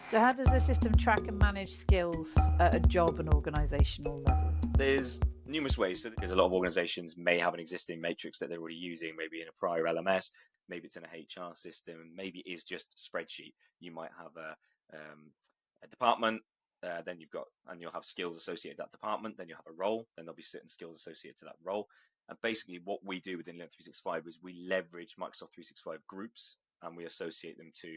So how does the system track and manage skills at a job and organizational level? There's numerous ways. So because a lot of organizations may have an existing matrix that they're already using, maybe in a prior LMS, maybe it's in a HR system, maybe it is just a spreadsheet. You might have a department, then you'll have skills associated with that department, then you'll have a role, then there'll be certain skills associated to that role. And basically what we do within Learn 365 is we leverage Microsoft 365 groups and we associate them to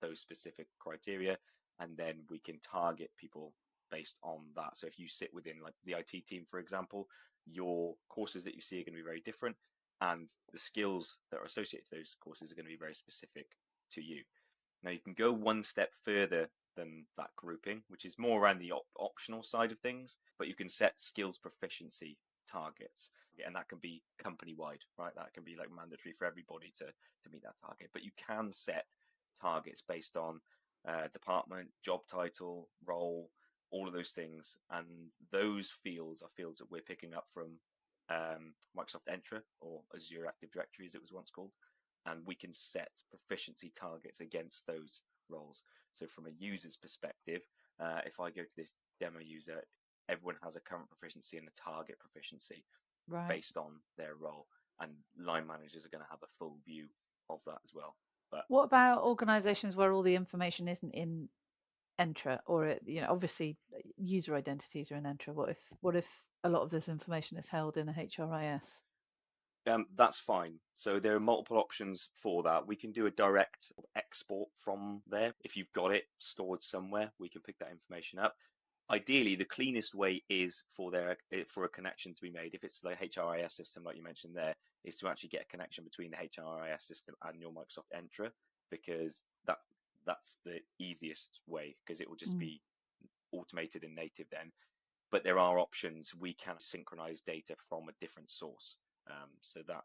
those specific criteria, and then we can target people based on that. So if you sit within like the IT team, for example, your courses that you see are going to be very different, and the skills that are associated to those courses are going to be very specific to you. Now you can go one step further than that grouping, which is more around the optional side of things, but you can set skills proficiency targets, and that can be company wide, right? That can be like mandatory for everybody to meet that target, but you can set targets based on department, job title, role, all of those things. And those fields are fields that we're picking up from Microsoft Entra, or Azure Active Directory as it was once called. And we can set proficiency targets against those roles. So from a user's perspective, if I go to this demo user, everyone has a current proficiency and a target proficiency Right. based on their role. And line managers are going to have a full view of that as well. But What about organizations where all the information isn't in Entra, or obviously user identities are in Entra. What if a lot of this information is held in a HRIS? That's fine. So there are multiple options for that. We can do a direct export from there. If you've got it stored somewhere, we can pick that information up. Ideally, the cleanest way is for a connection to be made. If it's the HRIS system, like you mentioned there, is to actually get a connection between the HRIS system and your Microsoft Entra, because that's the easiest way, because it will just Mm, be automated and native then. But there are options. We can synchronize data from a different source, so that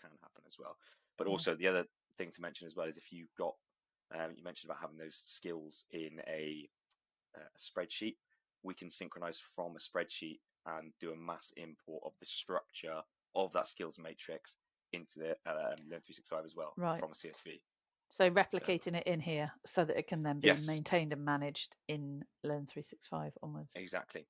can happen as well. But yeah. also the other thing to mention as well is if you've got you mentioned about having those skills in a spreadsheet, we can synchronize from a spreadsheet and do a mass import of the structure of that skills matrix into the Learn 365 as well Right. from a CSV. So So replicating it in here so that it can then be yes, maintained and managed in Learn 365 onwards. exactly.